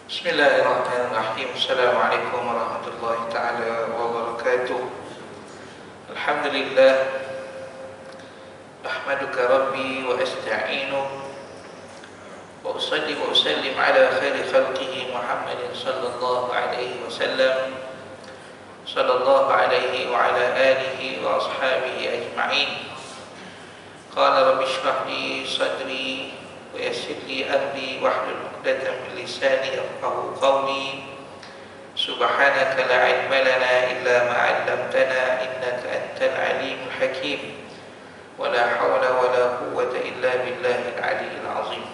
Bismillahirrahmanirrahim. Assalamualaikum warahmatullahi taala wabarakatuh. Alhamdulillah, ahmaduka rabbi wa asta'inuh wa usalli wa usallim ala khairi khalqihi Muhammadin sallallahu alaihi wasallam, sallallahu alaihi wa ala alihi wa ashabihi ajma'in. Qala rabbi shrah li sadri wa yassir li amri wahlul 'uqdatam min lisani yafqahu qawli. Subhanaka la 'ilma lana illa ma 'allamtana innaka antal 'alimul hakim. Wa la hawla wa la quwwata illa billahil 'aliyyil 'azim.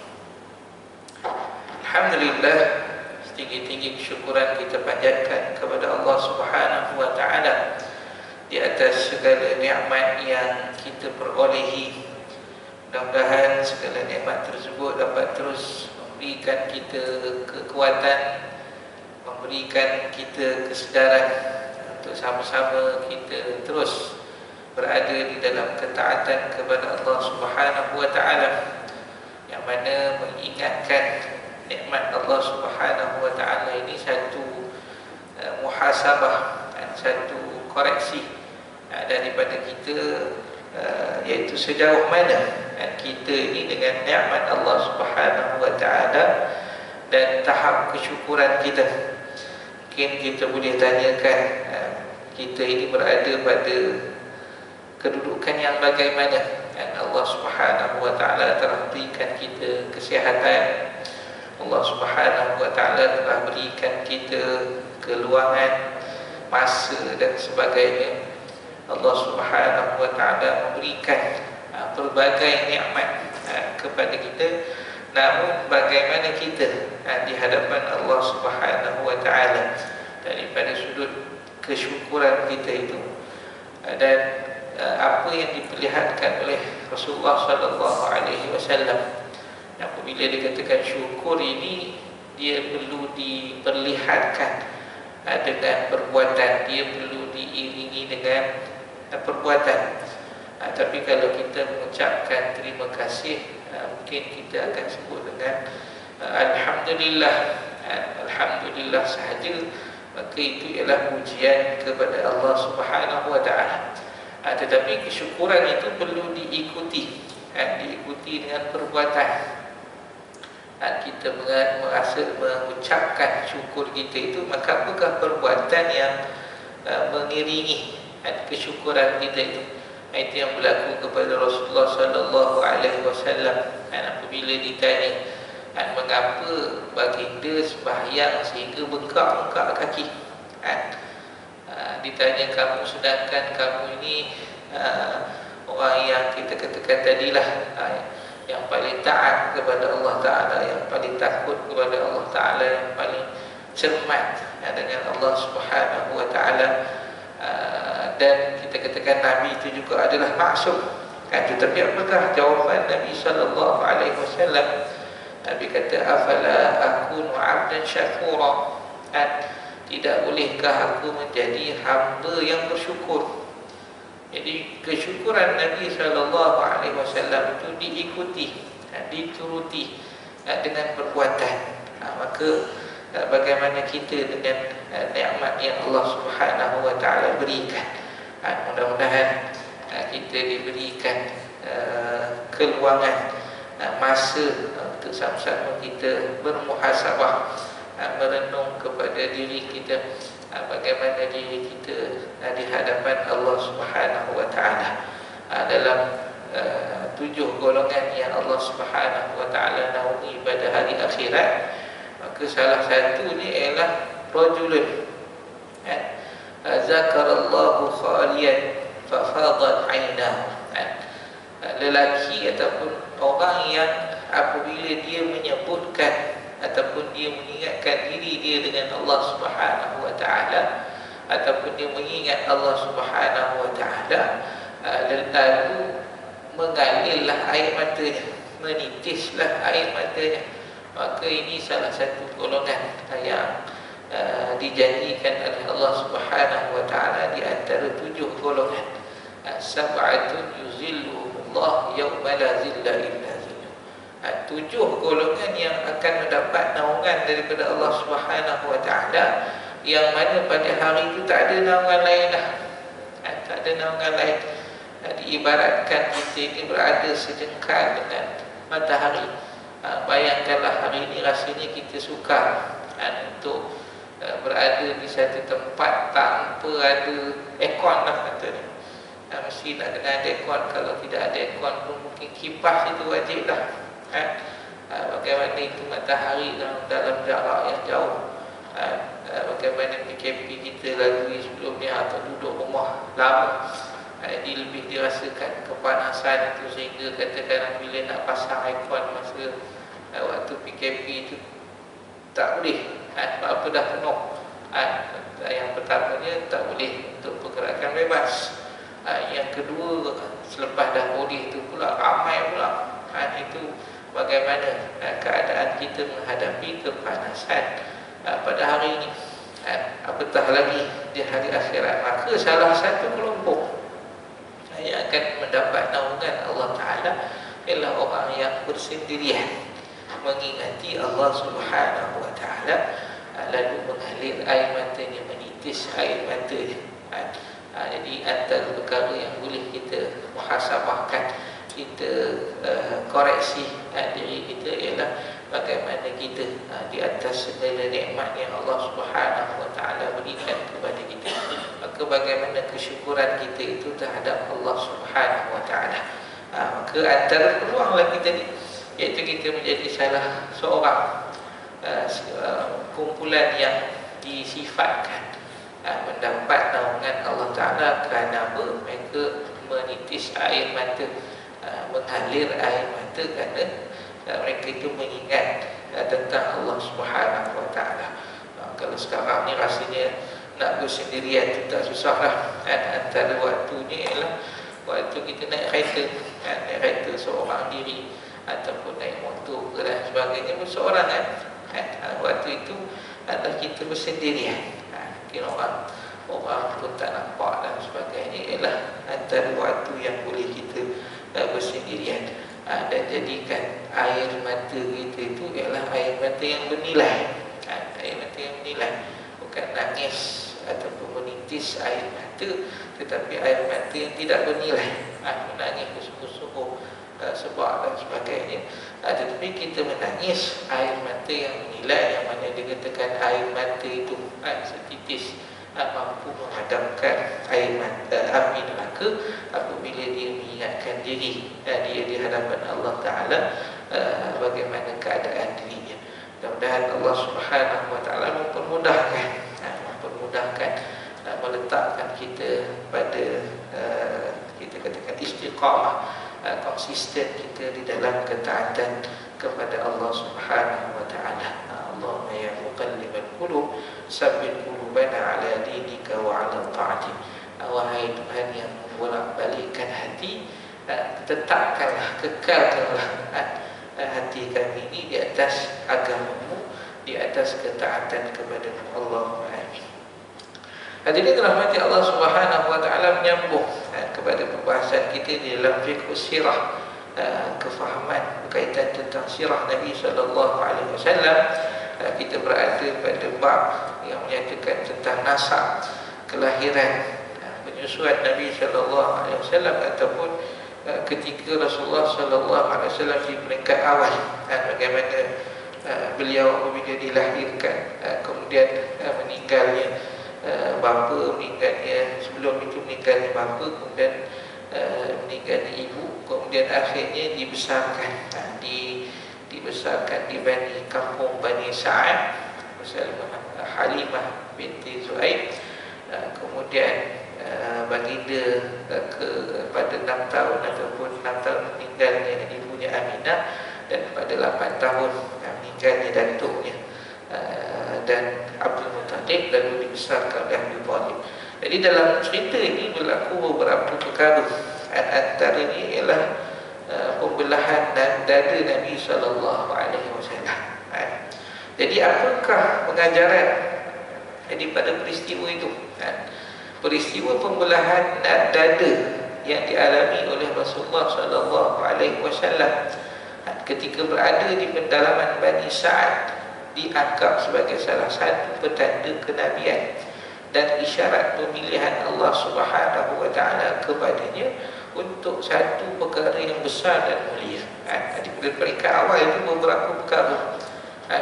Alhamdulillah, setinggi-tinggi kesyukuran kita panjatkan kepada Allah Subhanahu wa taala di atas segala nikmat yang kita perolehi. Mudah-mudahan segala nikmat tersebut dapat terus memberikan kita kekuatan, memberikan kita kesedaran untuk sama-sama kita terus berada di dalam ketaatan kepada Allah Subhanahu wa taala, yang mana mengingatkan nikmat Allah Subhanahu wa taala ini satu muhasabah, satu koreksi daripada kita, iaitu sejauh mana kita ini dengan nikmat Allah Subhanahu wa taala dan tahap kesyukuran kita. Mungkin kita boleh tanyakan, kita ini berada pada kedudukan yang bagaimana? Allah Subhanahu wa taala telah berikan kita kesihatan, Allah Subhanahu wa taala telah berikan kita keluangan masa dan sebagainya. Allah Subhanahu wa taala memberikan pelbagai nikmat kepada kita. Namun bagaimana kita di hadapan Allah Subhanahu wa taala daripada sudut kesyukuran kita itu, dan apa yang diperlihatkan oleh Rasulullah sallallahu alaihi wasallam apabila dikatakan syukur ini, dia perlu diperlihatkan dengan perbuatan, dia perlu diiringi dengan perbuatan. Tapi kalau kita mengucapkan terima kasih, mungkin kita akan sebut dengan Alhamdulillah, Alhamdulillah sahaja, maka itu ialah pujian kepada Allah Subhanahu wa ta'ala. Tetapi kesyukuran itu perlu diikuti, diikuti dengan perbuatan. Kita merasa mengucapkan syukur kita itu, maka apakah perbuatan yang mengiringi kesyukuran kita itu? Itu yang berlaku kepada Rasulullah sallallahu alaihi wasallam. Apabila ditanya mengapa baginda sembahyang sehingga bengkak-bengkak kaki, ditanya, kamu sedangkan kamu ini orang yang kita katakan tadilah yang paling taat kepada Allah Ta'ala, yang paling takut kepada Allah Ta'ala, yang paling cermat dengan Allah Subhanahu wa ta'ala, dan kita katakan Nabi itu juga adalah maksum. Tetapi apakah jawaban Nabi sallallahu alaihi wasallam? Nabi kata, afala akunu 'abdan syakura, tidak bolehkah aku menjadi hamba yang bersyukur? Jadi kesyukuran Nabi sallallahu alaihi wasallam itu diikuti, dituruti dengan perbuatan. Maka bagaimana kita dengan nikmat yang Allah Subhanahu wa taala berikan? Mudah-mudahan kita diberikan keluangan masa untuk sama-sama kita bermuhasabah, merenung kepada diri kita, bagaimana diri kita di hadapan Allah Subhanahu wa taala dalam 7 golongan yang Allah Subhanahu wa taala naungi pada hari akhirat. Maka salah satunya ialah rajulun zakarallahu khaliyan fafadat 'ainahu, lelaki ataupun orang yang apabila dia menyebutkan ataupun dia mengingatkan diri dia dengan Allah Subhanahu wa taala, ataupun dia mengingat Allah Subhanahu wa taala, lalu mengalirlah air matanya, menitislah air matanya, maka ini salah satu golongan yang dijanjikan oleh Allah Subhanahu wa taala di antara 7 golongan. Sab'atun yuzilluhumullah yawma la zilla illa zilluh. Tujuh golongan yang akan mendapat naungan daripada Allah Subhanahu wa taala, yang mana pada hari itu tak ada naungan lain dah. Tak ada naungan lain. Diibaratkan kita ini berada sejengkal dengan matahari. Bayangkanlah hari ini rasanya kita sukar untuk berada di satu tempat tanpa ada aircon lah katanya. Mesti nak kena ada aircon. Kalau tidak ada aircon pun mungkin kipas itu wajib lah. Bagaimana itu matahari dalam jarak yang jauh. Bagaimana PKP kita lalui sebelumnya atau duduk rumah lama, lebih dirasakan kepanasan itu, sehingga katakan bila nak pasang aircon masa waktu PKP itu tak boleh, apa dah penuh. Yang pertamanya tak boleh untuk pergerakan bebas. Yang kedua, selepas dah boleh itu pula ramai pula. Itu bagaimana keadaan kita menghadapi kepanasan pada hari ini, apatah lagi di hari akhirat. Maka salah satu kelompok yang akan mendapat naungan Allah Ta'ala ialah orang yang bersendirian, mengingati Allah Subhanahu Wa Ta'ala, lalu mengalir air matanya, menitis air matanya. Jadi antara perkara yang boleh kita muhasabahkan, kita koreksi diri kita ialah bagaimana kita di atas segala nikmat yang Allah Subhanahu Wa Taala berikan kepada kita, maka bagaimana kesyukuran kita itu terhadap Allah Subhanahu Wa Taala. Maka antara peluang kita ni, iaitu kita menjadi salah seorang kumpulan yang disifatkan mendapat naungan Allah Ta'ala kerana mereka menitis air mata, mengalir air mata kerana mereka itu mengingat tentang Allah Subhanahu Wa Ta'ala. Kalau sekarang ni rasanya nak bersendirian tu tak susah lah. Antara waktunya ialah waktu kita naik kereta, naik kereta seorang diri ataupun naik motor dan sebagainya pun seorang waktu itu adalah kita bersendirian. Mungkin orang pun tak nampak dan sebagainya. Ialah antara waktu yang boleh kita bersendirian, dan jadikan air mata kita itu ialah air mata yang bernilai. Air mata yang bernilai, bukan nangis ataupun menitis air mata, tetapi air mata yang tidak bernilai, menangis bersungguh-sungguh sebab dan sebagainya. Tetapi kita menangis air mata yang bernilai, yang mana dikatakan air mata itu setitis mampu memadamkan air mata api neraka apabila dia mengingatkan diri dia di hadapan Allah Ta'ala bagaimana keadaan dirinya. Mudah-mudahan Allah Subhanahu Wa Ta'ala mempermudahkan meletakkan kita pada kita katakan istiqamah, konsisten kita di dalam ketaatan kepada Allah Subhanahu Wa Ta'ala. Allahumma ya muqallibal qulub sabbit qulubana ala dinika wa ala ta'atik. Wahai Tuhan yang membolak-balikkan hati, tetapkanlah, kekalkanlah hati kami ini di atas agamamu, di atas ketaatan kepada Allah. Amin. Hadirin dirahmati Allah Subhanahu Wa Ta'ala, menyambung kepada pembahasan kita di dalam fiqh sirah, kefahaman berkaitan tentang sirah Nabi sallallahu alaihi wasallam. Kita berada pada bab yang menyatakan tentang nasab, kelahiran, penyusuan Nabi sallallahu alaihi wasallam ataupun ketika Rasulullah sallallahu alaihi wasallam di peringkat awal, bagaimana beliau apabila dilahirkan, kemudian meninggalnya bapa, meninggalnya sebelum itu meninggalnya bapa, kemudian meninggalnya ibu, kemudian akhirnya dibesarkan di kampung Bani Sa'ad, Halimah binti Zuhair. Kemudian baginda pada 6 tahun ataupun 6 tahun meninggalnya ibunya Aminah, dan pada 8 tahun meninggalnya datuknya dan Abdul Muttalib, lalu dibesarkan oleh Abu Talib. Jadi dalam cerita ini berlaku beberapa perkara. Antaranya ialah pembelahan dada Nabi sallallahu alaihi wasallam. Jadi apakah pengajaran daripada peristiwa itu? Peristiwa pembelahan dada yang dialami oleh Rasulullah sallallahu alaihi wasallam ketika berada di pedalaman Bani Sa'ad dianggap sebagai salah satu petanda kenabian dan isyarat pemilihan Allah Subhanahu wa taala kepadanya untuk satu perkara yang besar dan mulia. Di peringkat awal itu beberapa perkara.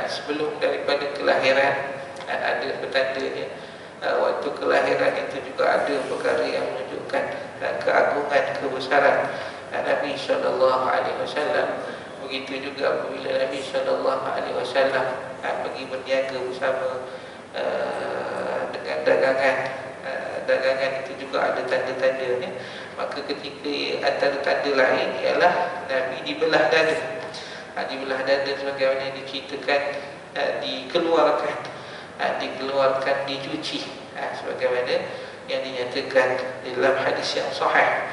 Sebelum daripada kelahiran ada petandanya. Waktu kelahiran itu juga ada perkara yang menunjukkan keagungan, kebesaran Nabi sallallahu alaihi wasallam. Begitu juga apabila Nabi sallallahu alaihi wasallam pergi berniaga bersama dengan dagangan itu juga ada tanda-tandanya. Maka ketika antara tanda lain ialah Nabi dibelah dada. Dibelah dada sebagaimana diceritakan, dikeluarkan, dicuci, sebagaimana yang dinyatakan dalam hadis yang sahih.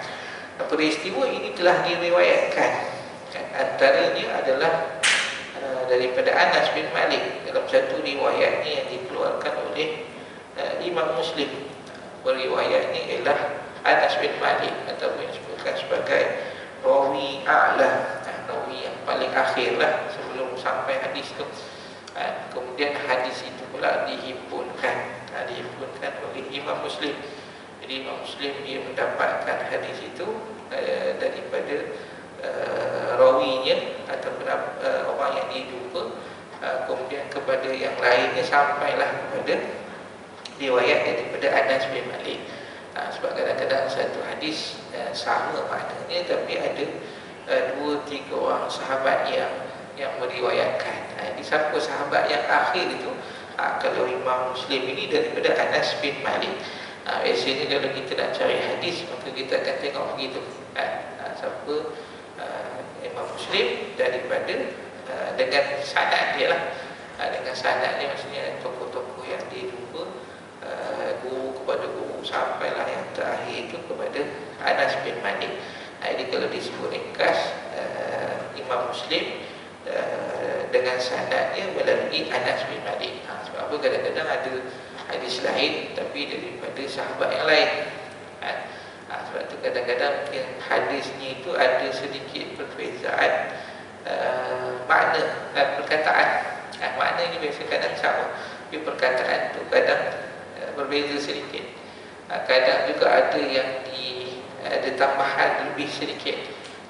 Peristiwa ini telah diriwayatkan, antaranya adalah daripada Anas bin Malik dalam satu riwayatnya yang dikeluarkan oleh Imam Muslim. Riwayatnya ialah Anas bin Malik ataupun disebutkan sebagai rawi a'la, rawi yang paling akhirlah sebelum sampai hadis itu. Kemudian hadis itu pula dihimpunkan oleh Imam Muslim. Jadi Imam Muslim dia mendapatkan hadis itu daripada rawinya ataupun orang yang dia jumpa, kemudian kepada yang lainnya sampailah kepada riwayat daripada Anas bin Malik. Sebab kadang-kadang satu hadis sama maknanya tapi ada 2-3 orang sahabat yang meriwayatkan. Di siapa sahabat yang akhir itu? Kalau Imam Muslim ini daripada Anas bin Malik. Biasanya kalau kita nak cari hadis maka kita akan tengok begitu. Siapa Imam Muslim daripada dengan sanad dia lah. Dengan sanad dia maksudnya tokoh-tokoh yang dia jumpa, guru kepada guru, sampailah yang terakhir itu kepada Anas bin Malik. Jadi kalau disebut ringkas Imam Muslim dengan sanadnya melalui Anas bin Malik. Sebab apa kadang-kadang ada hadis lain tapi daripada sahabat yang lain. Sebab itu kadang-kadang mungkin hadisnya itu ada sedikit perbezaan makna dan perkataan. Makna ini biasa kadang sama, tapi perkataan itu kadang berbeza sedikit. Kadang juga ada yang ada tambahan lebih sedikit.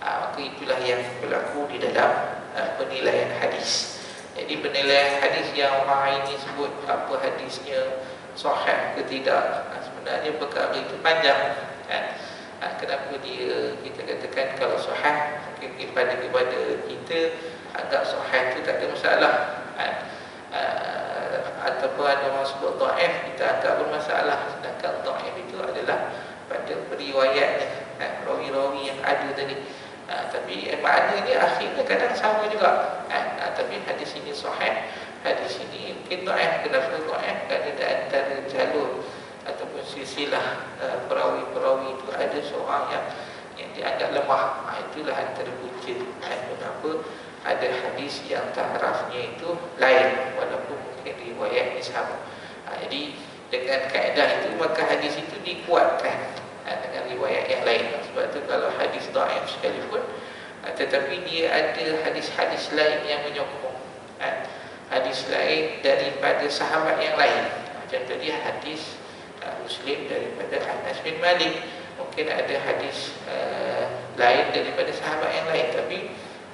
Maka itulah yang berlaku di dalam penilaian hadis. Jadi penilaian hadis yang orang ini sebut apa hadisnya sahih ke tidak, sebenarnya perkara itu panjang. Kenapa kita katakan kalau sahih, mungkin kepada kita anggap sahih itu tak ada masalah, ataupun ada orang sebut dhaif, kita anggap bermasalah. Sedangkan dhaif itu adalah pada periwayatnya, rawi-rawi yang ada tadi. Tapi maknanya akhirnya kadang sama juga. Tapi hadis ini sahih, hadis ini mungkin dhaif. Kenapa dhaif? Kerana di antara jalur ataupun silsilah perawi-perawi itu ada seorang yang dianggap lemah. Itulah antara punca kenapa ada hadis yang tarafnya itu lain walaupun mungkin riwayatnya sama. Jadi dengan kaedah itu maka hadis itu dikuatkan dengan riwayat yang lain. Sebab itu kalau hadis dhaif sekalipun tetapi dia ada hadis-hadis lain yang menyokong, hadis lain daripada sahabat yang lain. Macam tadi hadis Muslim daripada Anas bin Malik, mungkin ada hadis lain daripada sahabat yang lain, tapi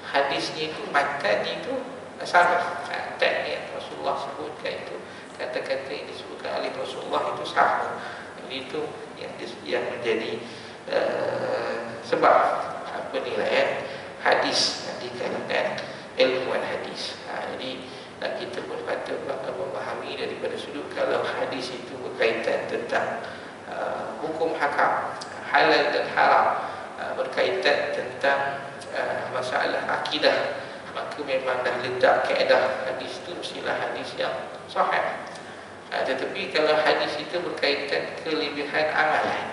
hadisnya itu, matannya itu sama. Teks yang Rasulullah sebutkan itu, kata-kata yang disebutkan oleh Rasulullah itu sama. Jadi itu yang menjadi sebab penilaian hadis di kalangan ilmuwan hadis. Jadi kita pun patut memahami daripada sudut kalau hadis itu berkaitan tentang hukum hakam, halal dan haram, berkaitan tentang masalah akidah, maka memang dah letak kaedah hadis itu mestilah hadis yang sahih. Tetapi kalau hadis itu berkaitan kelebihan amalan,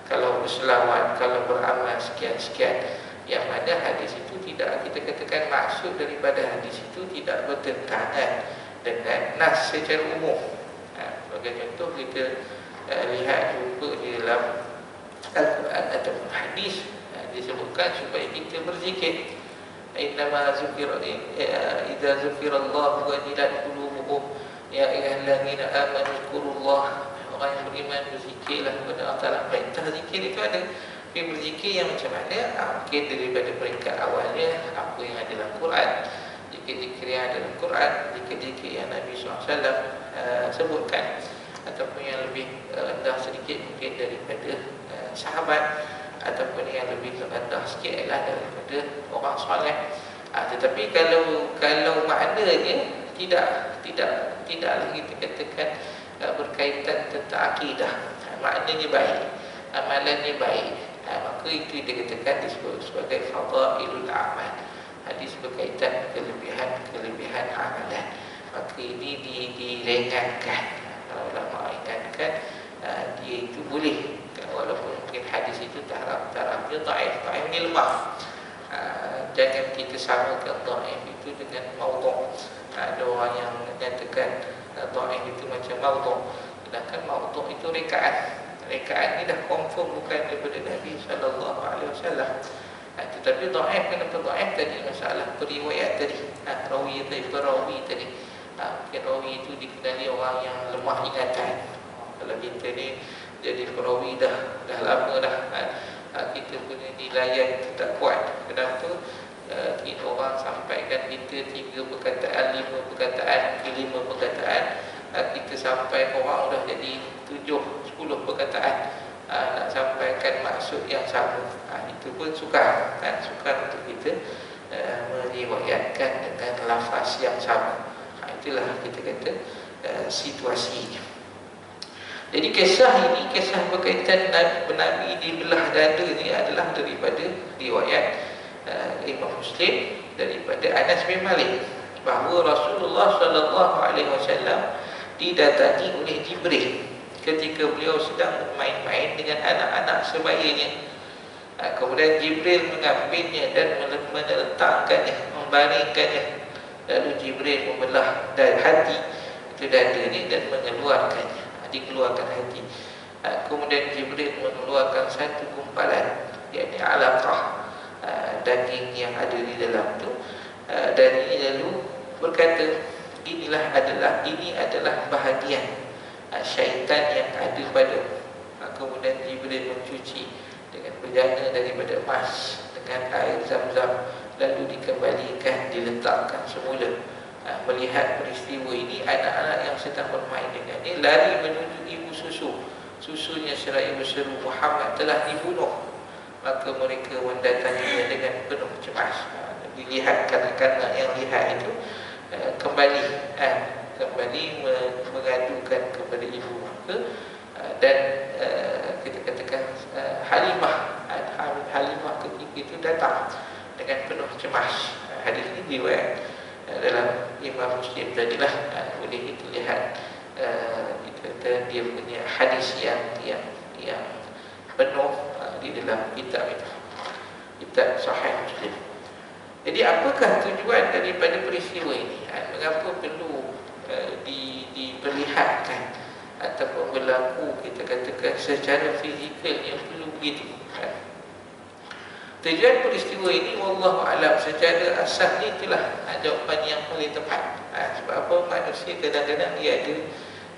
kalau berselawat, kalau beramal sekian-sekian, yang mana hadis itu tidak, kita katakan maksud daripada hadis itu tidak bertentangan dengan nas secara umum. Sebagai contoh kita lihat jumpa di dalam Al-Quran ataupun hadis disebutkan supaya kita berzikir. innama zukira idza zukira Allah wajilat qulubuhum ya ayyuhallazina amanu zkurullah. Orang yang beriman berzikirlah kepada Allah Taala. Perintah zikir itu ada. Tapi berzikir yang macam mana? Mungkin daripada peringkat awalnya apa yang ada dalam Quran, zikir-zikir yang ada dalam Quran, zikir-zikir yang Nabi SAW sebutkan, ataupun yang lebih rendah sedikit mungkin daripada sahabat, ataupun yang lebih rendah sikit adalah daripada orang soleh. Tetapi kalau maknanya tidaklah kita katakan berkaitan tentang akidah, maknanya baik, amalannya baik, maka itu dikatakan disebut sebagai fadailul amal, hadis berkaitan kelebihan amalan. Maka ini diringankan. Kalau ulama ringankan, dia itu boleh, walaupun mungkin hadis itu tarafnya dhaif ni lemah. Jangan kita samakan dhaif itu dengan maudhu'. Ada orang yang menyatakan dhaif itu macam maudhu', sedangkan maudhu' itu rekaan. Rekaan ni dah confirm bukan daripada Nabi SAW. Tetapi dhaif, kenapa dhaif tadi? Masalah periwayat tadi, perawi tadi. Mungkin rawi itu dikenali orang yang lemah ingatan. Kalau kita ni jadi perawi dah lama dah, kita punya nilai itu tak kuat. Kenapa? Kita orang sampaikan kita 3 perkataan, 5 perkataan, 5 perkataan, kita sampai orang dah jadi 7, 10 perkataan, nak sampaikan maksud yang sama. Itu pun sukar untuk kita meriwayatkan dengan lafaz yang sama. Itulah kita kata situasinya. Jadi kisah ini, kisah berkaitan Nabi dibelah dada ini adalah daripada riwayat Imam Muslim daripada Anas bin Malik, bahawa Rasulullah SAW didatangi oleh Jibril ketika beliau sedang bermain-main dengan anak-anak sebayanya. Kemudian Jibril mengambilnya dan meletakkannya, membaringkannya. Lalu Jibril membelah dari hati itu dada ini dan mengeluarkannya, dikeluarkan hati. Kemudian Jibril mengeluarkan satu gumpalan, yakni alaqah, daging yang ada di dalam itu, dan ini lalu berkata, ini adalah bahagian syaitan yang ada pada. Kemudian Jibril mencuci dengan bejana daripada emas dengan air zam-zam, lalu dikembalikan, diletakkan semula. Melihat peristiwa ini, anak-anak yang sedang bermain dengan ini lari menuju ibu susunya seraya berseru, Muhammad telah dibunuh. Maka mereka mendatanginya dengan penuh cemas. Dilihat kanak-kanak yang lihat itu kembali mengadukan kepada ibu. Maka dan kita katakan Halimah ketika itu datang dengan penuh cemas. Hadis ini riwayat dalam Imam Muslim tadilah. Boleh kita lihat, kita dia punya hadis yang penuh di dalam kitab itu, kitab Sahih Muslim. Jadi apakah tujuan daripada peristiwa ini? Mengapa perlu diperlihatkan ataupun berlaku, kita katakan secara fizikal yang perlu begitu? Tujuan peristiwa ini wallahu alam, secara asasnya itulah jawapan yang paling tepat. Sebab apa? Manusia kadang-kadang dia ada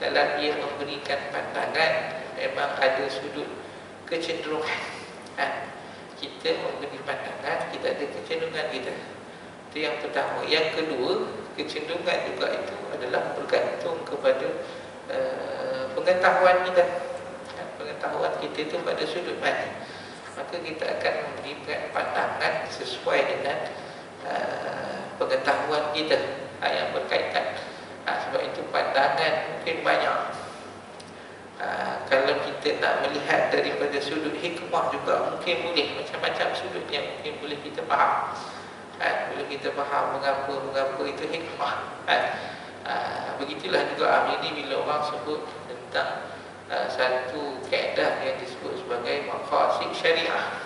dalam dia memberikan pandangan, memang ada sudut kecenderungan. Kita memberi pandangan, kita ada kecenderungan kita. Itu yang pertama. Yang kedua, kecenderungan juga itu adalah bergantung kepada pengetahuan kita. Pengetahuan kita itu pada sudut mana. Maka kita akan memberikan pandangan sesuai dengan pengetahuan kita yang berkaitan. Sebab itu pandangan mungkin banyak. Kalau kita nak melihat daripada sudut hikmah juga mungkin boleh, macam-macam sudut yang mungkin boleh kita faham. Boleh kita faham mengapa itu hikmah. Begitulah juga hari ini bila orang sebut tentang satu kaedah yang disebut sebagai maqasid syariah,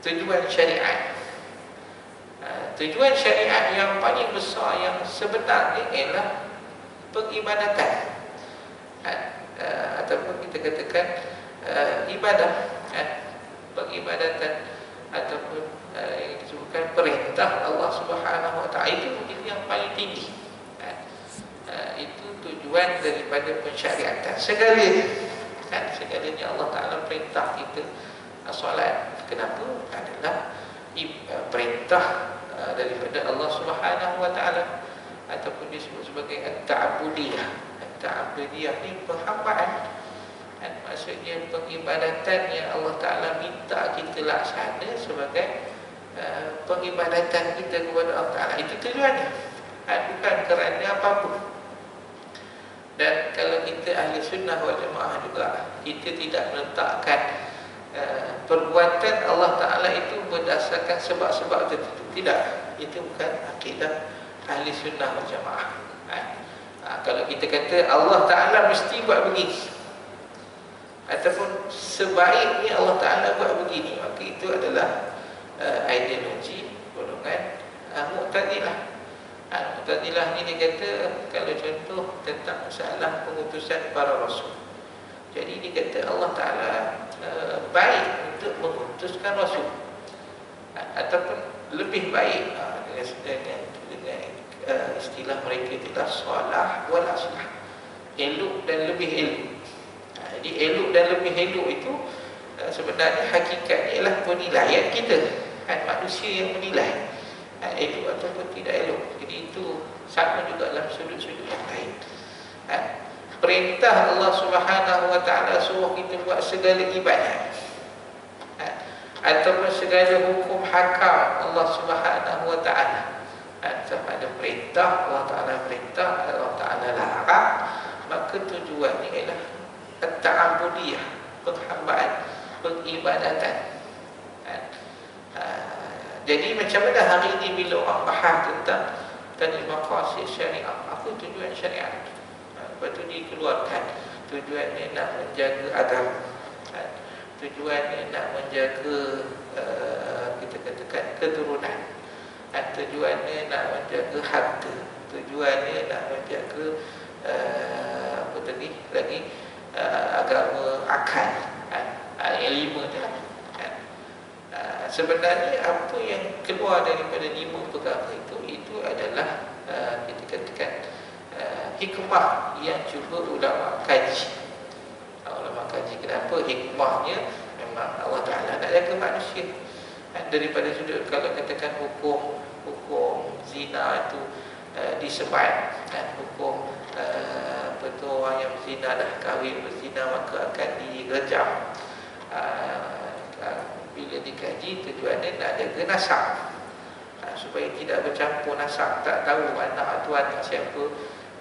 tujuan syariat. Tujuan syariat yang paling besar yang sebenarnya ialah pengibadatan, ataupun kita katakan ibadah, pengibadatan, ataupun yang disebutkan perintah Allah Subhanahu Wa Taala itu yang paling tinggi. Itu tujuan daripada pensyariatan segalanya Allah Taala perintah kita solat. Kenapa? Adalah perintah daripada Allah Subhanahu Wa Taala, ataupun disebut sebagai at-ta'budiyah. At-ta'budiyah ni penghambaan, maksudnya pengibadatan yang Allah Ta'ala minta kita laksana sebagai pengibadatan kita kepada Allah Ta'ala. Itu tujuannya, bukan kerana apa-apa. Dan kalau kita ahli sunnah wal jamaah juga, kita tidak meletakkan perbuatan Allah Ta'ala itu berdasarkan sebab-sebab tertentu. Tidak, itu bukan akidah ahli sunnah wal jamaah. Kalau kita kata Allah Ta'ala mesti buat begini, ataupun sebaiknya Allah Ta'ala buat begini, maka itu adalah ideologi golongan Mu'tazilah. Mu'tazilah ni dia kata, kalau contoh tentang masalah pengutusan para rasul, jadi dia kata Allah Ta'ala baik untuk mengutuskan rasul, ataupun lebih baik dengan istilah mereka itulah salah wal aslah, elok dan lebih elok. Jadi elok dan lebih elok itu sebenarnya hakikatnya ialah penilaian kita, manusia yang menilai elok ataupun tidak elok. Jadi itu sama juga dalam sudut-sudut yang lain. Perintah Allah Subhanahu Wa Taala suruh kita buat segala ibadat, ataupun segala hukum hakam Allah Subhanahu Wa Taala. Sama ada perintah Allah Ta'ala, perintah Allah Ta'ala larang, maka tujuannya ialah at-ta'abudiyah, penghambaan, pengibadatan. Jadi macam mana hari ini bila orang bahas tentang tadi maqasid syariah, apa tujuan syariat? Lepas tu dikeluarkan tujuannya nak menjaga agama, tujuannya nak menjaga kita katakan keturunan, tujuannya nak menjaga harta, tujuannya nak menjaga apa tadi lagi, agama akal. Yang lima tu lah. Sebenarnya apa yang keluar daripada lima perkara itu adalah kita katakan hikmah yang cuba ulama kaji. Ulama kaji kenapa hikmahnya, memang Allah Ta'ala nak jaga manusia. Daripada sudut kalau katakan hukum zina itu disebat, hukum betul orang yang berzina dah kahwin berzina maka akan direjam. Bila dikaji tujuannya nak jaga nasab, supaya tidak bercampur nasab, tak tahu anak tu anak siapa,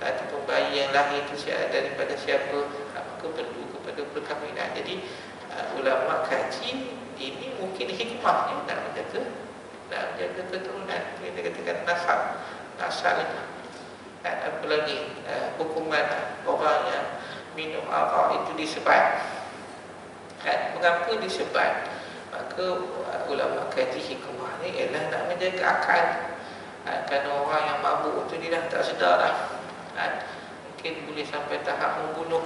ataupun bayi yang lahir itu daripada siapa, maka perlu kepada perkahwinan. Jadi ulama kaji ini mungkin hikmahnya nak menjaga keturunan, kita katakan nasab itu. Dan apa lagi, hukuman orang yang minum arak itu disebat. Mengapa disebat? Maka ulama kaji hikmahnya ialah nak menjaga akal. Kerana orang yang mabuk itu dia dah tak sedar dah, mungkin boleh sampai tahap membunuh,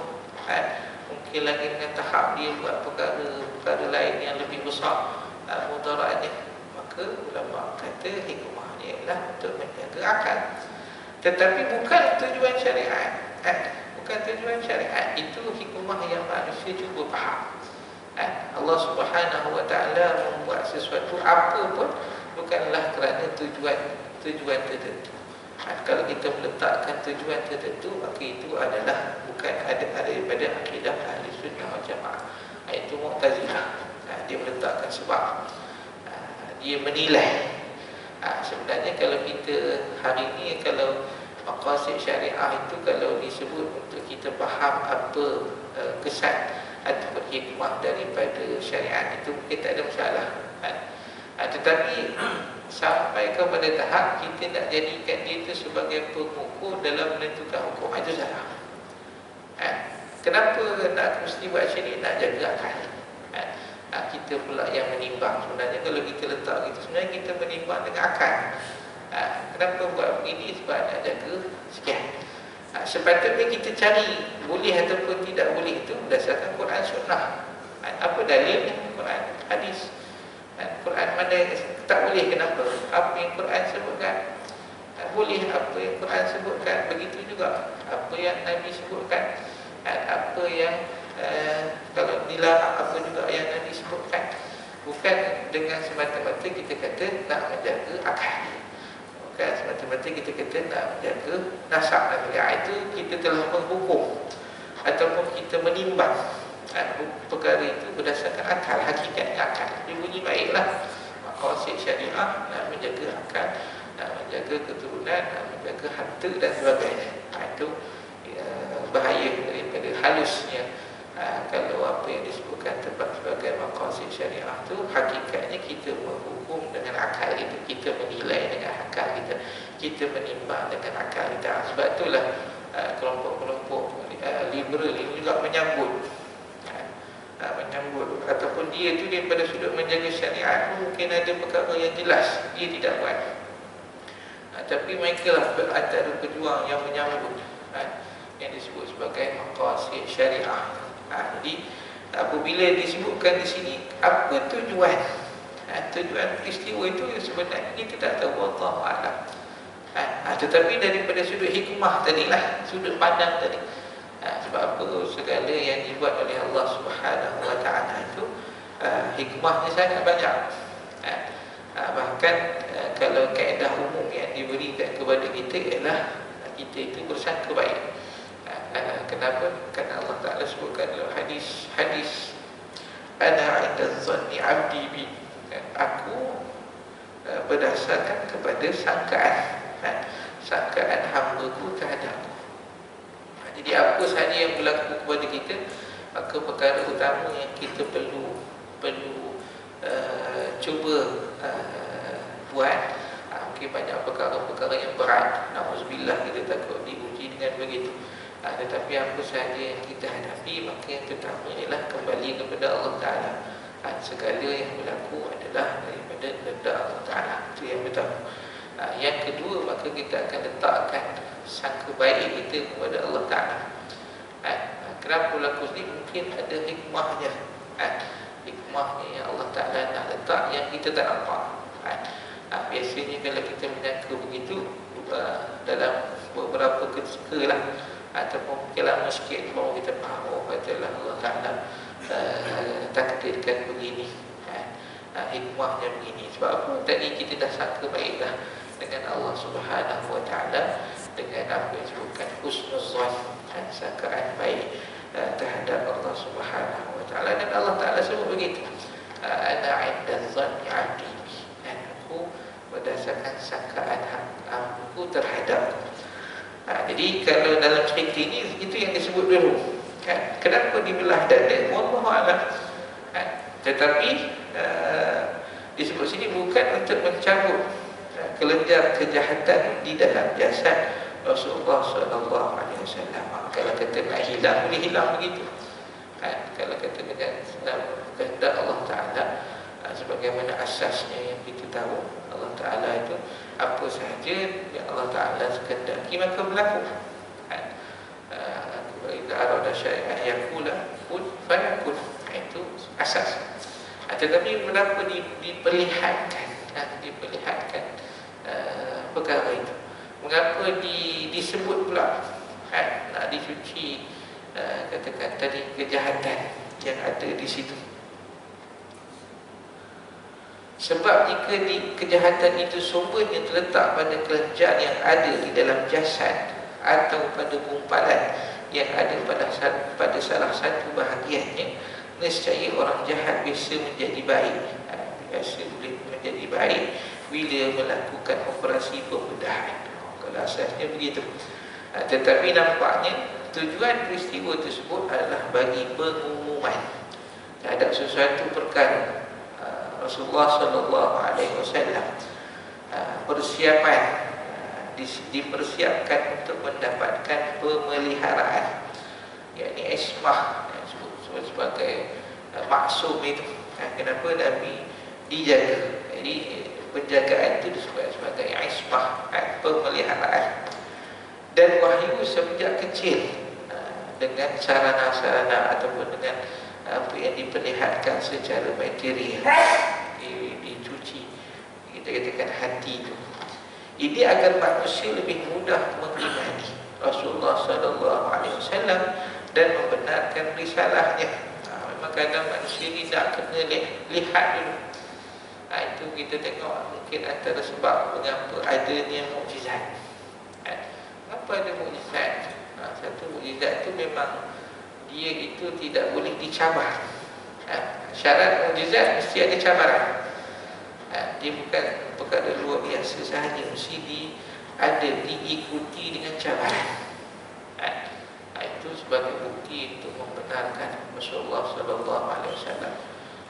mungkin lagi dengan tahap dia buat perkara lain yang lebih besar mudaratnya. Maka ulama kata hikmahnya ialah untuk menjaga akal. Tetapi bukan tujuan syariat, bukan tujuan syariat. Itu hikmah yang manusia cuba faham. Allah Subhanahu Wa Taala membuat sesuatu apa pun bukanlah kerana tujuan tertentu. Kalau kita meletakkan tujuan tertentu, maka itu adalah bukan daripada akidah ahli sunnah wal jamaah. Itu Mu'tazilah. Dia meletakkan sebab, dia menilai. Sebenarnya kalau kita hari ini, kalau maqasid syariah itu kalau disebut untuk kita faham apa kesan ataupun hikmah daripada syariat, itu mungkin tak ada masalah. Tetapi sampai kepada tahap kita nak jadikan dia itu sebagai pengukur dalam menentukan hukum, itu salah. Kenapa nak mesti buat macam ni? Nak jaga akal. Kita pula yang menimbang. Sebenarnya kalau kita letak gitu, sebenarnya kita menimbang dengan akal. Kenapa buat begini? Sebab nak jaga sekian. Sepatutnya kita cari boleh ataupun tidak boleh itu berdasarkan Quran Sunnah. Apa dalilnya? Quran, hadis. Quran mana tak boleh, kenapa? Apa yang Quran sebutkan boleh, apa yang Quran sebutkan. Begitu juga apa yang Nabi sebutkan, apa yang kalau dilarang, apa juga yang Nabi sebutkan. Bukan dengan semata-mata kita kata nak menjaga akal, bukan semata-mata kita kata nak menjaga nasab dan itu kita telah menghukum ataupun kita menimbang perkara itu berdasarkan akal. Hakikatnya akal dia bunyi baiklah, maqasid syariah nak menjaga akal, nak menjaga keturunan, nak menjaga harta dan sebagainya. Itu bahaya daripada halusnya. Kalau apa yang disebutkan tempat sebagai maqasid syariah itu hakikatnya kita menghukum dengan akal kita, kita menilai dengan akal kita, kita menimbang dengan akal kita. Sebab itulah kelompok-kelompok liberal ini juga menyambut ataupun dia tu daripada sudut menjaga syariat mungkin ada perkara yang jelas dia tidak buat, tapi mereka lah antara pejuang yang menyambut yang disebut sebagai maqasid syariah. Jadi apabila disebutkan di sini apa tujuan tujuan peristiwa itu sebenarnya kita tak tahu, wallahu a'lam. Tetapi daripada sudut hikmah tadilah, sudut pandang tadi, sebab apa segala yang dibuat oleh Allah Subhanahu wa taala itu hikmahnya sangat banyak. Bahkan kalau kaedah umum yang diberikan kepada kita ialah kita itu bersangka baik. Kenapa? Kerana Allah Ta'ala sebutkan dalam hadis ana 'inda dhanni 'abdi bi, aku berdasarkan kepada sangkaan hamba-Ku terhadapku. Jadi apa sahaja yang berlaku kepada kita, maka perkara utama yang kita perlu cuba buat, mungkin banyak perkara-perkara yang berat, na'udzubillah, kita takut diuji dengan begitu. Tetapi apa sahaja yang kita hadapi, maka yang pertama ialah kembali kepada Allah Ta'ala. Segala yang berlaku adalah daripada kehendak Allah Ta'ala. Itu yang pertama. Yang kedua, maka kita akan letakkan sangka baik kita kepada Allah Ta'ala. Kenapa berlaku ni? Mungkin ada hikmahnya. Hikmahnya yang Allah Ta'ala nak letak yang kita tak nampak. Biasanya kalau kita menyangka begitu, dalam beberapa ketika lah, ataupun mungkin lama sikit baru kita faham, oh katalah Allah Ta'ala takdirkan begini, hikmahnya begini. Sebab apa? Tadi kita dah sangka baiklah dengan Allah Subhanahu wa Ta'ala, dengan apa yang disebutkan husnuzan, sangkaan baik terhadap Allah Subhanahu wa Ta'ala. Dan Allah Ta'ala sebut begitu, ana 'inda dhanni 'abdi bi, aku berdasarkan sangkaan hamba-Ku terhadapku. Jadi kalau dalam cerita ini itu yang disebut dulu. Kenapa dibelah dada? Wallahu a'lam. Tetapi disebut sini bukan untuk mencabut kelenjar kejahatan di dalam jasad Rasulullah sallallahu alaihi wasallam. Kalau kata nak hilang, boleh hilang begitu. Kalau kata dengan kehendak Allah Ta'ala, sebagaimana asasnya yang kita tahu, Allah Ta'ala itu apa sahaja yang Allah Ta'ala sekendaki maka berlaku. Idza arada syai'an yaqula kun fayakun. Itu asas. Tetapi mengapa diperlihatkan perkara itu? Mengapa disebut pula nak dicuci katakan tadi kejahatan yang ada di situ? Sebab jika kejahatan itu sumbernya terletak pada kelenjar yang ada di dalam jasad atau pada gumpalan yang ada pada salah satu bahagiannya, nescaya orang jahat biasa menjadi baik. Biasa boleh menjadi baik bila melakukan operasi pembedahan. Kalau asasnya begitu. Tetapi nampaknya tujuan peristiwa tersebut adalah bagi pengumuman terhadap sesuatu perkara. Rasulullah sallallahu alaihi wasallam dipersiapkan untuk mendapatkan pemeliharaan, yakni ismah, disebut sebagai maksum itu. Kenapa Nabi dijaga? Jadi penjagaan itu disebut sebagai ismah, pemeliharaan. Dan wahyu sejak kecil dengan sarana-sarana ataupun dengan apa yang diperlihatkan secara material, dicuci kita katakan hati itu. Ini agar manusia lebih mudah mengimani Rasulullah sallallahu alaihi wasallam dan membenarkan risalahnya. Memang kadang manusia ni tak kena lihat dulu. Itu kita tengok mungkin antara sebab mengapa adanya mukjizat. Kenapa ada mukjizat? Satu mukjizat tu memang dia itu tidak boleh dicabar. Syarat mukjizat mesti ada cabaran. Dia bukan perkara luar biasa sahaja, mesti diikuti dengan cabaran. Itu sebagai bukti untuk membenarkan Rasulullah sallallahu alaihi wasallam.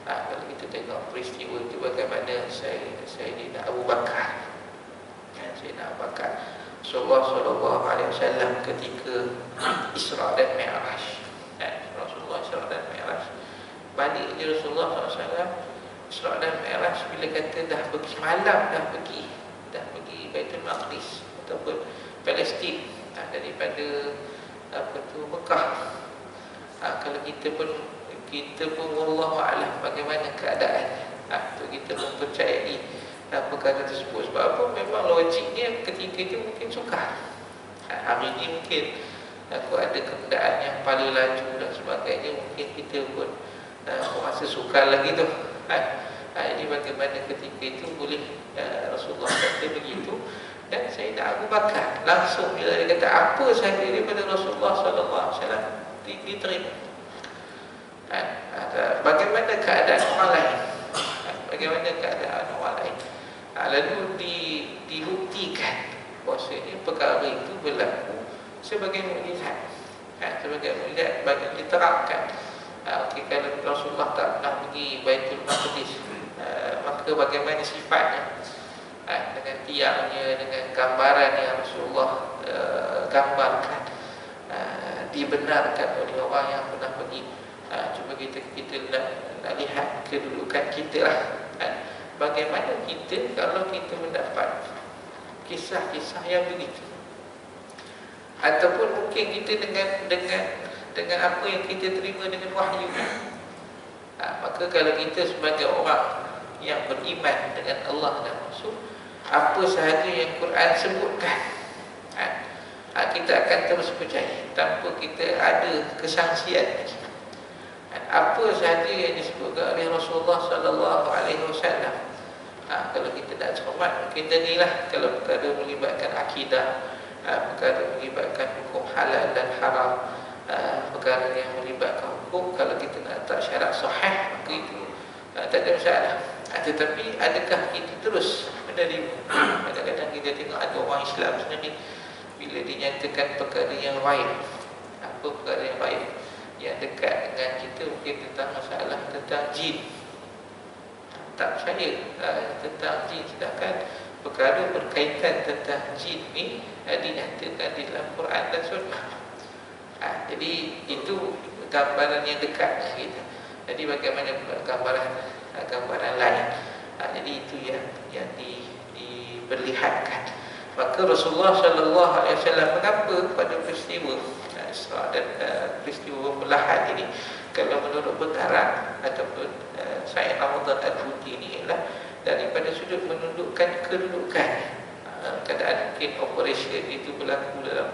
Kalau kita tengok peristiwa itu bagaimana Sayyidina Abu Bakar. Sayyidina Abu Bakar, Rasulullah sallallahu alaihi wasallam ketika Isra dan Mi'raj. Rasulullah Isra dan Mi'raj. Balik je Rasulullah sallallahu alaihi wasallam Isra dan Mi'raj bila kata dah pergi malam, dah pergi Baitul Maqdis ataupun Palestin, daripada Mekah. Kalau kita pun wallahu a'lam bagaimana keadaannya. Tu kita mempercayai perkara tersebut. Sebab apa? Memang logiknya ketika itu mungkin sukar. Hari ini mungkin aku ada kenderaan yang paling laju dan sebagainya, mungkin kita pun merasa sukar lagi tu. Ini bagaimana ketika itu boleh Rasulullah kata begitu. Dan Sayyidina Abu Bakar langsung bila dia kata apa sahaja daripada Rasulullah SAW diterima. Bagaimana keadaan orang lain? Bagaimana keadaan orang lain? Lalu dibuktikan bahawasanya perkara itu berlaku sebagai mukjizat. Sebagai mukjizat bagi diterapkan. Okay, kalau Rasulullah tak pernah pergi Baitul Maqdis, maka bagaimana sifatnya? Dengan tiangnya, dengan gambaran yang Rasulullah gambarkan, dibenarkan oleh orang yang pernah pergi. Cuba kita nak lihat kedudukan kita lah. Bagaimana kita kalau kita mendapat kisah-kisah yang begitu, ataupun mungkin kita dengan apa yang kita terima dengan wahyu. Maka kalau kita sebagai orang yang beriman dengan Allah dan Rasul, apa sahaja yang Quran sebutkan, kita akan terus percaya tanpa kita ada kesangsian. Apa sahaja yang disebutkan oleh Rasulullah sallallahu alaihi wasallam, kalau kita nak cermat, mungkin tadilah kalau perkara melibatkan akidah, perkara melibatkan hukum halal dan haram, perkara yang melibatkan hukum, kalau kita nak letak syarat sahih, maka itu tak ada masalah. Tetapi adakah kita terus menerima? Kadang-kadang kita tengok ada orang Islam sendiri bila dinyatakan perkara yang baik, apa perkara yang baik yang dekat dengan kita, mungkin tentang masalah tentang jin, tak percaya tentang jin, sedangkan perkara berkaitan tentang jin ni dinyatakan di dalam Quran dan Sunnah. Jadi itu gambaran yang dekat dengan kita. Jadi bagaimana gambaran lain. Jadi itu yang diperlihatkan. Maka Rasulullah sallallahu alaihi wasallam mengapa pada peristiwa Isra dan peristiwa pembelahan ini, kalau menurut pengarang ataupun Syekh Ramadan Al-Buti ini ialah daripada sudut menundukkan kedudukan. Keadaan mungkin operation itu berlaku dalam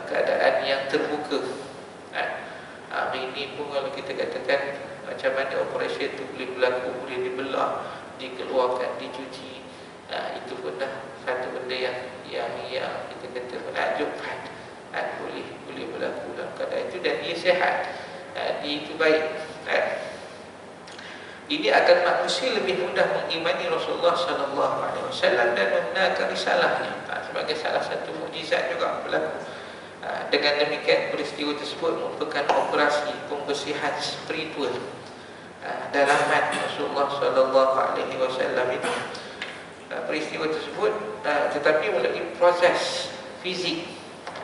keadaan yang terbuka. Hari ini pun kalau kita katakan macam mana operasi itu boleh berlaku, boleh dibelah, dikeluarkan, dicuci, itu pun dah satu benda yang kita kata menakjubkan. Boleh berlaku dalam keadaan itu dan dia sihat, dia itu baik. Ini akan manusia lebih mudah mengimani Rasulullah sallallahu alaihi wasallam dan membenarkan risalahnya, sebagai salah satu mukjizat juga berlaku. Dengan demikian peristiwa tersebut merupakan operasi pembersihan spiritual dalaman Rasulullah sallallahu alaihi wasallam itu. Peristiwa tersebut tetapi melalui proses fizik,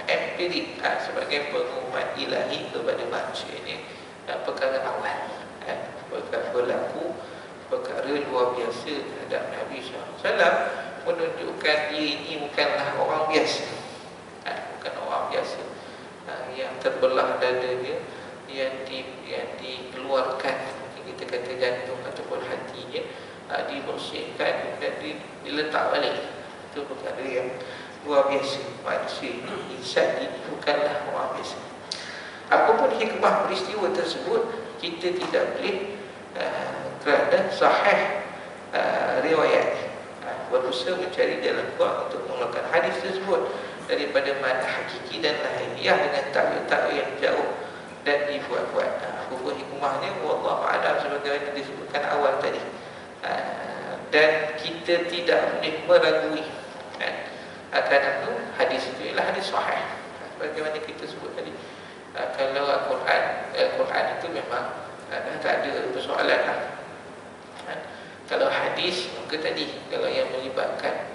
empirik, sebagai pengumuman ilahi kepada manusia. Ini perkara awal, perkara berlaku, perkara luar biasa terhadap Nabi SAW, menunjukkan dia ini bukanlah orang biasa, bukan orang biasa yang terbelah dadanya, yang dikeluarkan, mungkin kita kata jantung ataupun hatinya, dibersihkan dan jadi diletak balik. Itu perkara yang luar biasa. Manusia ini, insan ini bukanlah orang biasa. Apapun hikmah peristiwa tersebut, kita tidak boleh kerana sahih riwayat berusaha mencari jalan keluar untuk mengeluarkan hadis tersebut daripada makna hakiki dan lahiriah dengan takwil-takwil yang jauh dan dibuat-buat. Apa hikmahnya wallahu a'lam, sebagaimana disebutkan awal tadi. Dan kita tidak boleh meragui akan itu hadis itu ialah hadis sahih. Bagaimana kita sebut tadi, kalau Al-Quran itu memang tak ada persoalan lah. Kalau hadis mungkin tadi, kalau yang melibatkan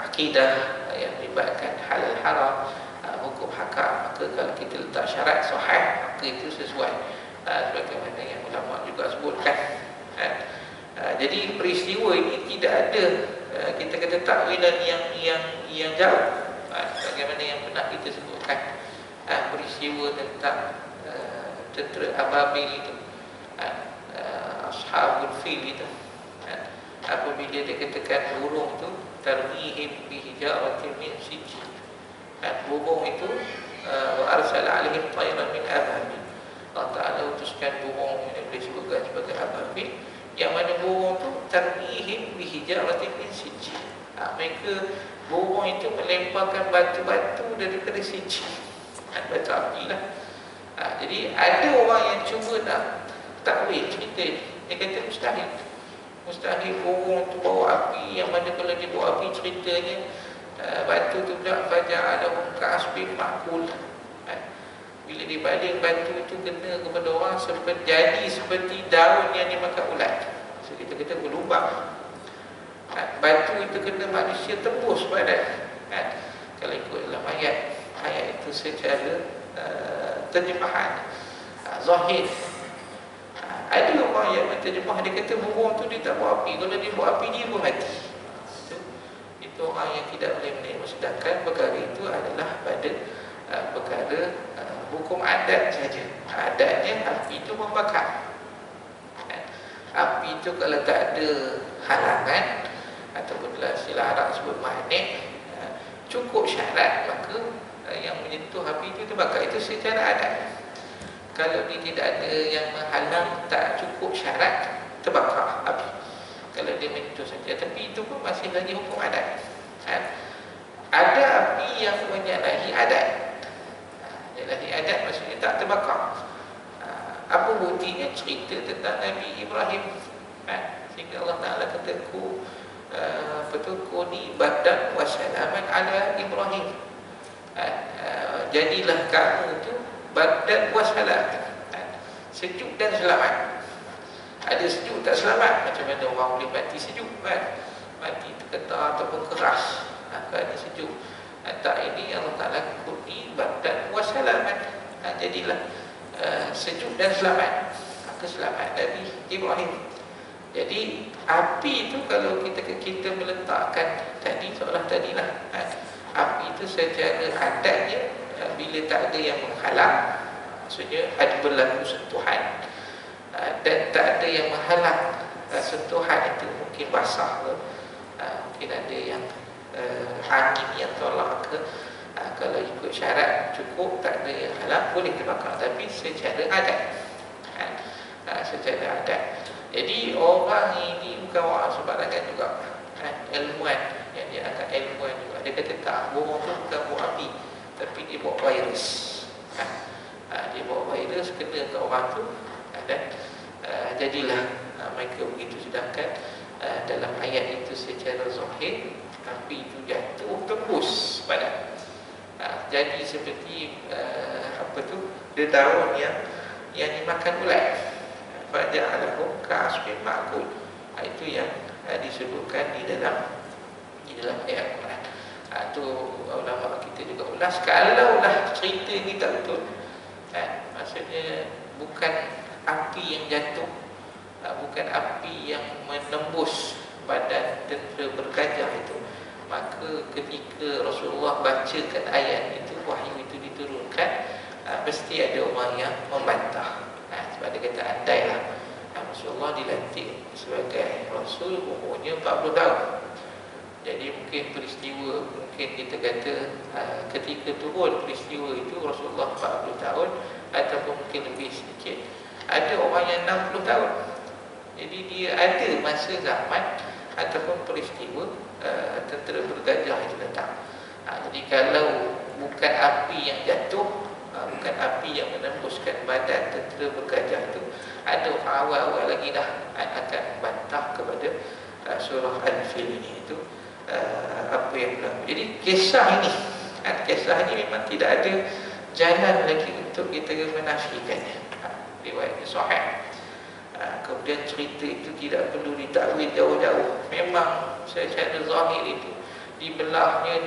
akidah, yang melibatkan halal haram, hukum hakam, maka kalau kita letak syarat sahih, maka itu sesuai sebagaimana yang ulama juga sebutkan. Jadi peristiwa ini tidak ada kita kata takwilan yang jauh. Bagaimana yang pernah kita sebutkan, peristiwa tentang tentera ababil itu, ashabul fil itu, apabila dia katakan burung itu tarmihim bihijaratin min sijil, burung itu wa arsala alaihim tayran min ababil, Allah Ta'ala utuskan burung yang boleh disebutkan sebagai ababil, yang mana burung itu tarmihim bihijaratin min sijil, mereka burung itu melemparkan batu-batu daripada sijil, batu api lah. Jadi ada orang yang cuba nak takwil cerita ni, dia kata mustahil burung tu bawa api, yang mana kalau dia bawa api ceritanya batu tu pula faja'alahum ka'asfin ma'kul, bila dibaling batu itu kena kepada orang jadi seperti daun yang dimakan ulat. So kita kata berlubang. Batu itu kena manusia tembus badan. Kalau ikut dalam ayat itu secara terjemahan zahir. Ada orang yang menterjemah, dia kata burung tu dia tak bawa api, kalau dia bawa api dia pun mati. Itu orang yang tidak boleh menerima. Sedangkan perkara itu adalah pada perkara hukum adat saja. Adatnya api itu membakar. Api itu kalau tak ada halangan, ataupun dalam istilah Arab sebut magnet, cukup syarat, maka yang menyentuh api itu terbakar. Itu secara adat. Kalau dia tidak ada yang menghalang, tak cukup syarat, terbakar api. Kalau dia menyentuh saja, tapi itu pun masih lagi hukum adat. Ada api yang menyalahi adat. Menyalahi adat maksudnya tak terbakar. Apa buktinya? Cerita tentang Nabi Ibrahim. Sehingga Allah Ta'ala kata Fatukuni badan wa salaman ala Ibrahim. Jadilah kamu tu badan wa salaman, sejuk dan selamat. Ada sejuk tak selamat, macam mana orang boleh mati sejuk kan? Mati tergetar ataupun keras, ada sejuk. Tak, ini Allah Ta'ala kuni badan wa salaman, jadilah sejuk dan selamat. Maka selamat Nabi Ibrahim. Jadi api itu kalau kita meletakkan tadi seolah tadilah, api itu secara adatnya bila tak ada yang menghalang, maksudnya ada berlaku sentuhan, dan tak ada yang menghalang sentuhan itu, mungkin basah ke, mungkin ada yang angin yang tolak ke, kalau ikut syarat cukup, tak ada yang halang, boleh terbakar. Tapi secara adat, secara adat. Jadi orang ini bukan orang sembarangan juga, ilmuwan yang dia akan ilmuwan juga. Dia kata tak, burung tu bukan bawa api, tapi dia bawa virus. Dia bawa virus kena ke orang tu, dan jadilah mereka begitu. Sedangkan dalam ayat itu secara zahir, api itu jatuh tembus badan. Jadi seperti daun yang dimakan ulat. Faja'alahum ka'asfin ma'kul. Itu yang disebutkan di dalam ayat Quran. Itu ulama kita juga ulas. Kalaulah cerita ini tak betul, maksudnya bukan api yang jatuh, bukan api yang menembus badan tentera bergajah itu, maka ketika Rasulullah bacakan ayat itu, wahyu itu diturunkan, mesti ada orang yang membantah. Sebab dia kata andailah Rasulullah dilantik sebagai Rasul umurnya 40 tahun. Jadi mungkin peristiwa, mungkin kita kata ketika turun peristiwa itu Rasulullah 40 tahun ataupun mungkin lebih sedikit. Ada orang yang 60 tahun. Jadi dia ada masa zaman ataupun peristiwa tentera bergajah itu datang. Jadi kalau bukan api yang jatuh, bukan api yang menembuskan badan tentera bergajah itu, ada orang awal-awal lagi dah akan bantah kepada surah Al-Fil ini itu apa yang berlaku. Jadi kisah ini memang tidak ada jalan lagi untuk kita menafikannya. Riwayat sahih. Kemudian cerita itu tidak perlu ditakwil jauh-jauh. Memang secara zahir itu dibelahnya,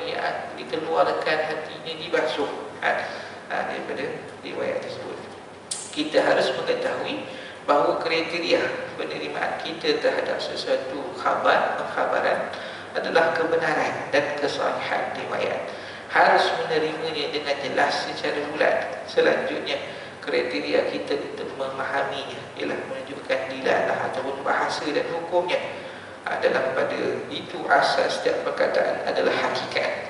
dikeluarkan hatinya, dibasuh daripada riwayat tersebut. Kita harus mengetahui bahawa kriteria penerimaan kita terhadap sesuatu pengkhabaran adalah kebenaran dan kesahihan riwayat. Harus menerimanya dengan jelas secara bulat. Selanjutnya, kriteria kita untuk memahaminya ialah menunjukkan dilalah ataupun bahasa dan hukumnya. Dalam pada itu asas setiap perkataan adalah hakikat.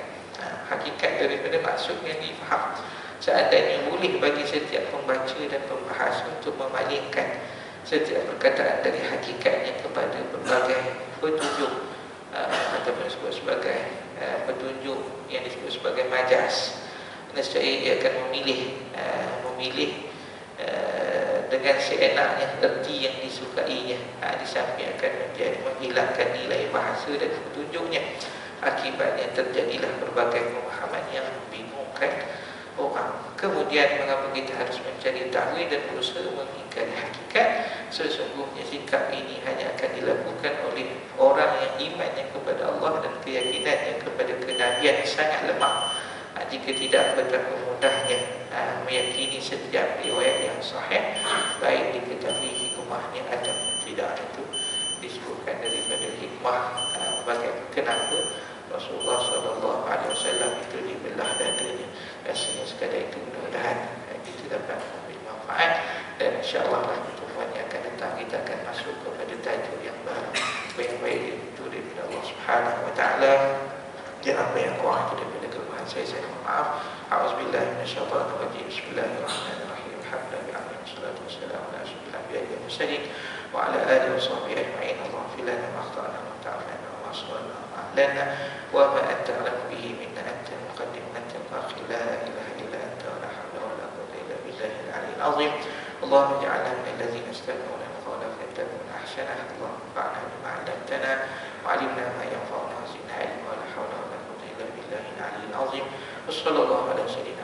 Hakikat daripada maksud yang difaham. Seandainya boleh bagi setiap pembaca dan pembahas untuk memalingkan setiap perkataan dari hakikatnya kepada berbagai petunjuk ataupun disebut sebagai petunjuk yang disebut sebagai majaz, nescaya ia akan memilih dengan seenaknya erti yang disukainya. Di samping akan menghilangkan nilai bahasa dan petunjuknya. Akibatnya terjadilah berbagai pemahaman yang membingungkan orang. Kemudian mengapa kita harus mencari takwil dan berusaha mengingkari hakikat? Sesungguhnya sikap ini hanya akan dilakukan oleh orang yang imannya kepada Allah dan keyakinannya kepada kenabian sangat lemah. Jika tidak, betapa mudahnya meyakini setiap riwayat yang sahih, baik diketahui hikmahnya atau tidak. Itu disebutkan daripada hikmah kenapa Rasulullah SAW itu dibelah dadanya. Rasanya sekadar itu mudah-mudahan kita dapat mengambil manfaat, dan insyaAllah pertemuan yang akan datang kita akan masuk kepada tajuk yang baru, baik-baik itu daripada Allah Subhanahu Wa Taala. Dan apa yang kurang itu daripada kelemahan saya mohon maaf. A'udzubillahi minasyaitonirrajim. Bismillahirrahmanirrahim. Alhamdulillah wassalatu wassalamu ala asyrofil anbiya'i wal mursalin wa ala alihi wa sahbihi ajma'in. Allahumma fil lana ma akhtana wa ta'ala wa asrarna ma lana wa ma anta a'lamu bihi minna anta muqaddim anta muakhir la ilaha illa anta wa la hawla wa la quwwata illa billahil aliyyil azim. Allahumma ij'alna min alladhina yastami'una al-qawla fayattabi'una ahsanah. Allahumma anfa'na bima 'allamtana wa 'allimna ma yanfa'una wa zidna ilma wa la hawla wa la quwwata illa billahil aliyyil azim. Wassallallahu ala sayyidina